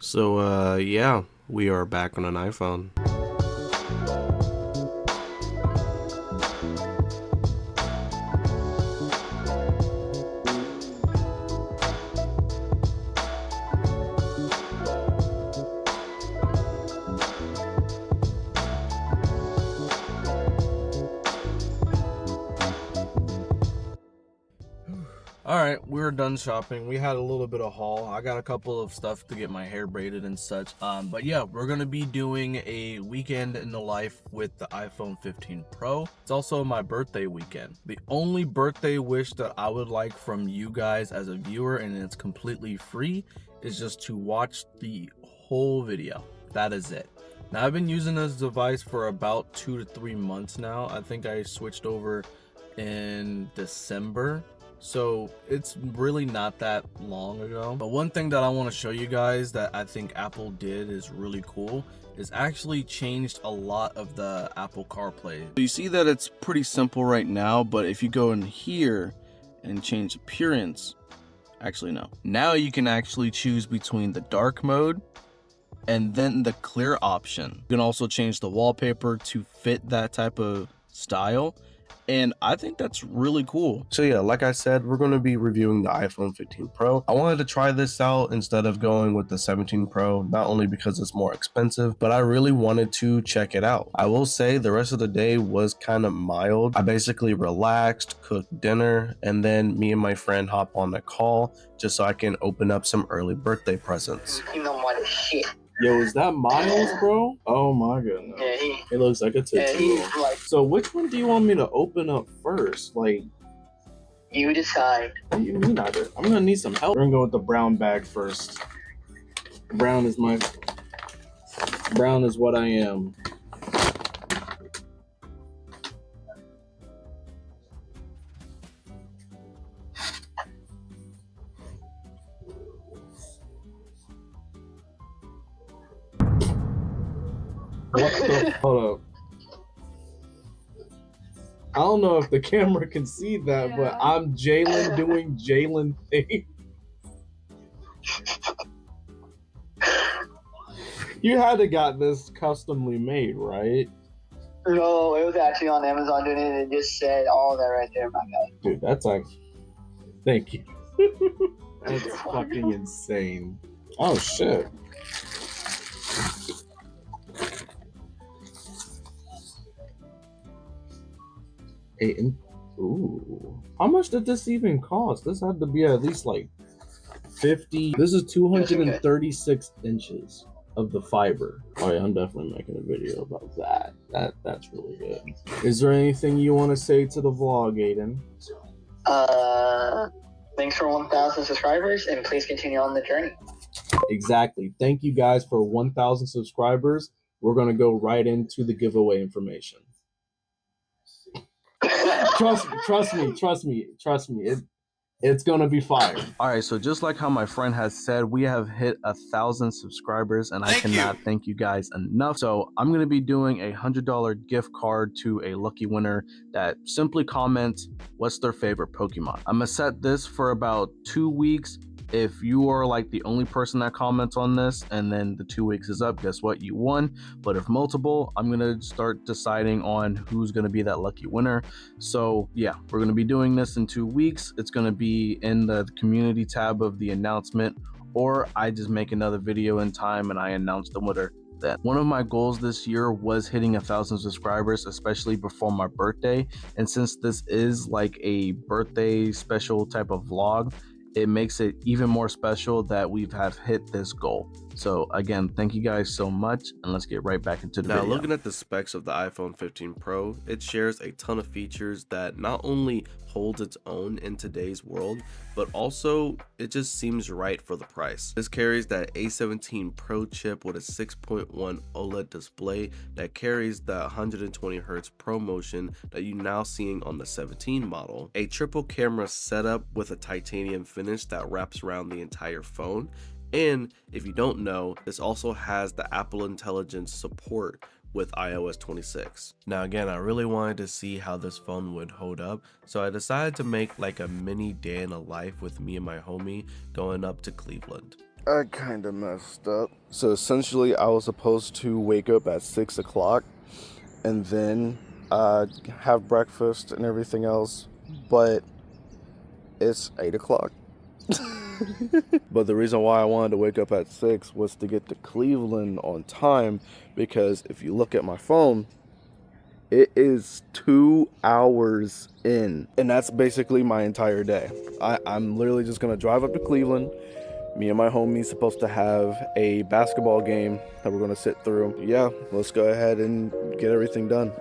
So, yeah, we are back on an iPhone. Alright, we're done shopping. We had a little bit of haul. I got a couple of stuff to get my hair braided and such. But yeah, we're gonna be doing a weekend in the life with the iPhone 15 Pro. It's also my birthday weekend. The only birthday wish that I would like from you guys as a viewer, and it's completely free, is just to watch the whole video. That is it. Now, I've been using this device for about 2 to 3 months now. I think I switched over in December. So it's really not that long ago. But one thing that I want to show you guys that I think Apple did is really cool is actually changed a lot of the Apple CarPlay. So you see that it's pretty simple right now, but if you go in here and change appearance, actually no. Now you can actually choose between the dark mode and then the clear option. You can also change the wallpaper to fit that type of style. And I think that's really cool. So yeah, like I said, we're going to be reviewing the iPhone 15 Pro. I wanted to try this out instead of going with the 17 Pro, not only because it's more expensive, but I really wanted to check it out. I will say the rest of the day was kind of mild. I basically relaxed, cooked dinner, and then me and my friend hop on a call just so I can open up some early birthday presents. You know what shit. Yo, is that Miles, bro? Oh my goodness. Yeah, it looks like a tattoo. So which one do you want me to open up first? Like, you decide. what do you mean I'm gonna need some help. We're gonna go with the brown bag first. Brown is what I am. What the? Hold up. I don't know if the camera can see that, but I'm Jalen doing Jalen things. You had to got this customly made, right? No, it was actually on Amazon doing it, and it just said all that right there, my guy. Dude, that's like, thank you. That's fucking insane. Oh shit. Ooh. How much did this even cost? This had to be at least like 50. This is 236 inches of the fiber. Oh yeah, I'm definitely making a video about that. That's really good. Is there anything you want to say to the vlog, Aiden? Thanks for 1,000 subscribers, and please continue on the journey. Exactly. Thank you guys for 1,000 subscribers. We're gonna go right into the giveaway information. Trust me. It's gonna be fire. All right, so just like how my friend has said, we have hit 1,000 subscribers, and I cannot thank you guys enough. So I'm gonna be doing a $100 gift card to a lucky winner that simply comments what's their favorite Pokemon. I'm gonna set this for about 2 weeks. If you are like the only person that comments on this and then the 2 weeks is up, guess what? You won. But if multiple, I'm gonna start deciding on who's gonna be that lucky winner. So yeah, we're gonna be doing this in 2 weeks. It's gonna be in the community tab of the announcement, or I just make another video in time and I announce the winner then. One of my goals this year was hitting 1,000 subscribers, especially before my birthday. And since this is like a birthday special type of vlog, it makes it even more special that we've hit this goal. So again, thank you guys so much, and let's get right back into the video. Now, looking at the specs of the iPhone 15 Pro, it shares a ton of features that not only holds its own in today's world, but also it just seems right for the price. This carries that A17 Pro chip with a 6.1 OLED display that carries the 120 Hz ProMotion that you're now seeing on the 17 model, a triple camera setup with a titanium finish that wraps around the entire phone. And if you don't know, this also has the Apple Intelligence support with iOS 26. Now again, I really wanted to see how this phone would hold up, so I decided to make like a mini day in a life with me and my homie going up to Cleveland. I kind of messed up. So essentially, I was supposed to wake up at 6 o'clock and then have breakfast and everything else, but it's 8 o'clock. But the reason why I wanted to wake up at 6 was to get to Cleveland on time, because if you look at my phone, it is 2 hours in, and that's basically my entire day. I'm literally just gonna drive up to Cleveland. Me and my homie's supposed to have a basketball game that we're gonna sit through. Yeah, let's go ahead and get everything done.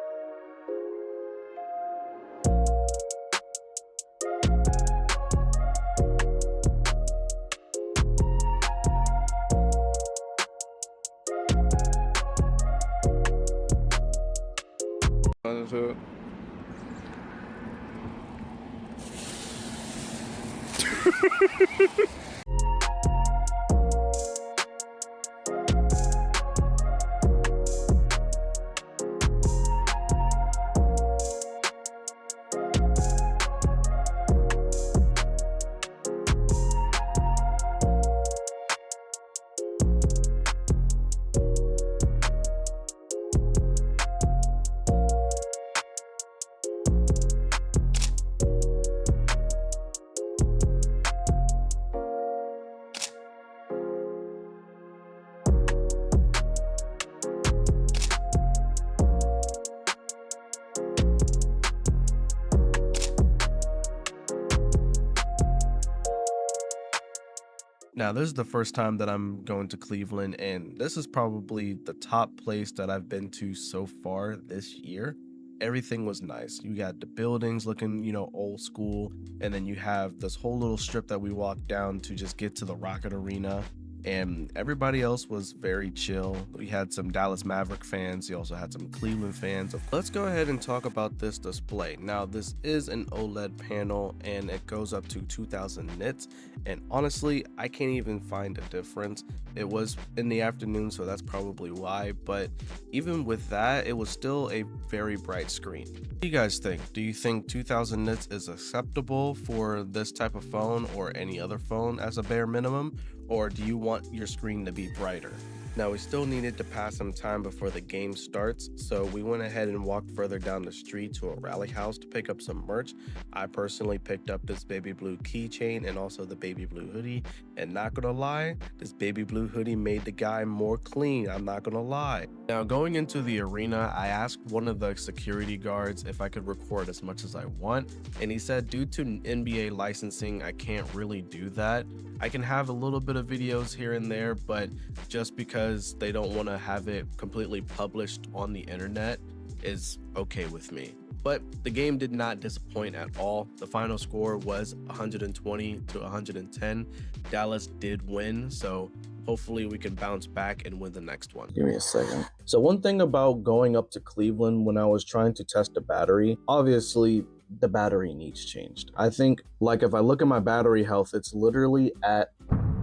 Now, this is the first time that I'm going to Cleveland, and this is probably the top place that I've been to so far this year. Everything was nice. You got the buildings looking, old school, and then you have this whole little strip that we walked down to just get to the Rocket Arena. And everybody else was very chill. We had some Dallas Maverick fans. You also had some Cleveland fans. Let's go ahead and talk about this display. Now, this is an OLED panel and it goes up to 2000 nits. And honestly, I can't even find a difference. It was in the afternoon, so that's probably why. But even with that, it was still a very bright screen. What do you guys think? Do you think 2000 nits is acceptable for this type of phone or any other phone as a bare minimum? Or do you want your screen to be brighter? Now, we still needed to pass some time before the game starts, so we went ahead and walked further down the street to a rally house to pick up some merch. I personally picked up this baby blue keychain and also the baby blue hoodie, and not gonna lie, this baby blue hoodie made the guy more clean, I'm not gonna lie. Now, going into the arena, I asked one of the security guards if I could record as much as I want, and he said due to NBA licensing, I can't really do that. I can have a little bit of videos here and there, but just because they don't want to have it completely published on the internet is okay with me. But the game did not disappoint at all. The final score was 120 to 110. Dallas did win, so hopefully we can bounce back and win the next one. Give me a second. So one thing about going up to Cleveland when I was trying to test the battery, obviously the battery needs changed. I think, like, if I look at my battery health, it's literally at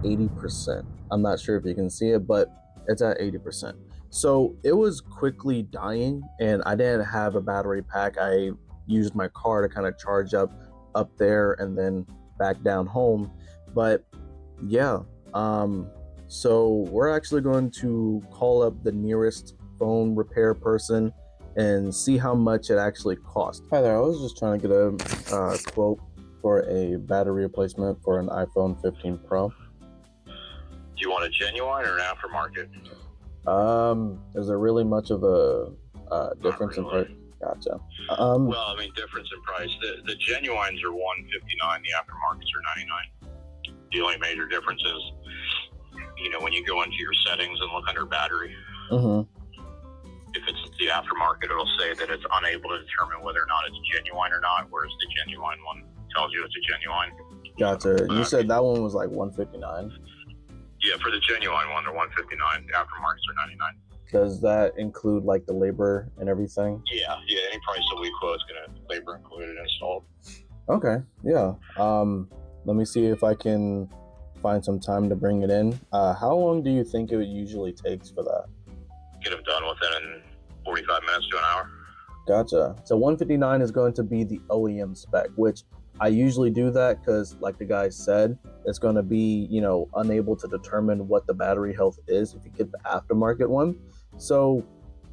80%. I'm not sure if you can see it, but it's at 80%. So it was quickly dying and I didn't have a battery pack. I used my car to kind of charge up there and then back down home. But yeah, so we're actually going to call up the nearest phone repair person and see how much it actually costs. Hi there, I was just trying to get a quote for a battery replacement for an iPhone 15 Pro. Do you want a genuine or an aftermarket? Is there really much of a difference in price? Gotcha. Well, I mean, difference in price. The genuines are $159. The aftermarkets are $99. The only major difference is, when you go into your settings and look under battery, if it's the aftermarket, it'll say that it's unable to determine whether or not it's genuine or not, whereas the genuine one tells you it's a genuine. Gotcha. You said that one was like $159? Yeah, for the genuine one, they're $159. The aftermarkets are $99. Does that include like the labor and everything? Yeah. Any price that we quote is going to labor included installed. Okay. Yeah. Let me see if I can find some time to bring it in. How long do you think it usually takes for that? Get them done within 45 minutes to an hour. Gotcha. So 159 is going to be the OEM spec, which I usually do that because, like the guy said, it's going to be, you know, unable to determine what the battery health is if you get the aftermarket one. So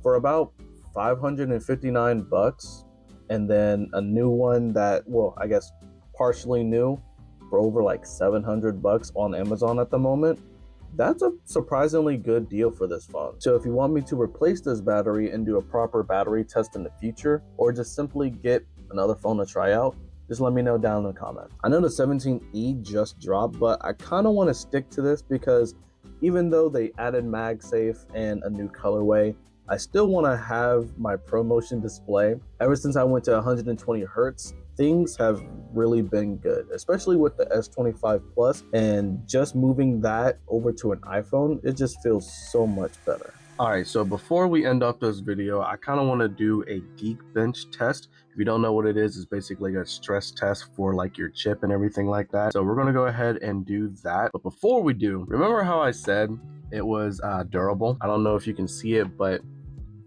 for about 559 bucks, and then a new one that, well, I guess partially new for over like 700 bucks on Amazon at the moment, that's a surprisingly good deal for this phone. So if you want me to replace this battery and do a proper battery test in the future, or just simply get another phone to try out, just let me know down in the comments. I know the 17E just dropped, but I kind of want to stick to this because even though they added MagSafe and a new colorway, I still want to have my ProMotion display. Ever since I went to 120 Hertz, things have really been good, especially with the S25 Plus, and just moving that over to an iPhone, it just feels so much better. All right, so before we end off this video, I kind of want to do a Geekbench test. If you don't know what it is, it's basically a stress test for like your chip and everything like that. So we're going to go ahead and do that. But before we do, remember how I said it was durable? I don't know if you can see it, but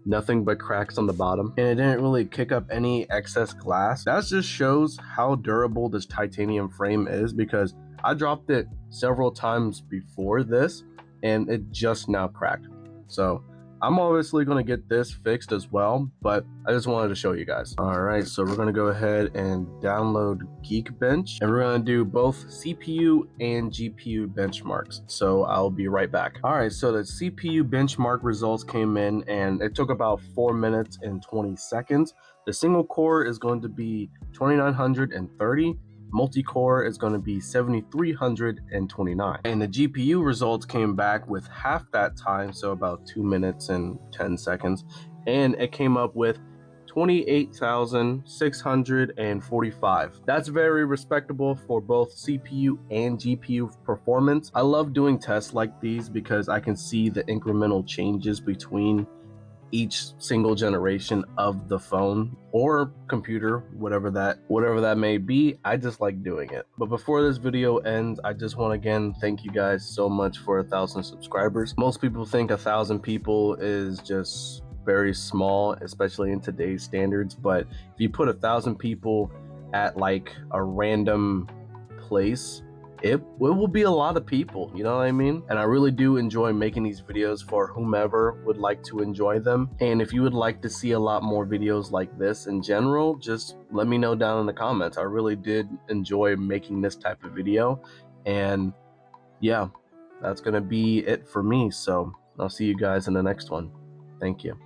nothing but cracks on the bottom, and it didn't really kick up any excess glass. That just shows how durable this titanium frame is, because I dropped it several times before this and it just now cracked. So I'm obviously going to get this fixed as well, but I just wanted to show you guys. All right, so we're going to go ahead and download Geekbench, and we're going to do both CPU and GPU benchmarks. So I'll be right back. All right, so the CPU benchmark results came in, and it took about 4 minutes and 20 seconds. The single core is going to be 2930. Multi-core is going to be 7329, and the GPU results came back with half that time, so about 2 minutes and 10 seconds, and it came up with 28,645. That's very respectable for both CPU and GPU performance. I love doing tests like these because I can see the incremental changes between each single generation of the phone or computer, whatever that may be. I just like doing it. But before this video ends, I just want to again thank you guys so much for 1,000 subscribers. Most people think 1,000 people is just very small, especially in today's standards, but if you put 1,000 people at like a random place, it will be a lot of people, you know what I mean? And I really do enjoy making these videos for whomever would like to enjoy them. And if you would like to see a lot more videos like this in general, just let me know down in the comments. I really did enjoy making this type of video. And yeah, that's gonna be it for me. So I'll see you guys in the next one. Thank you.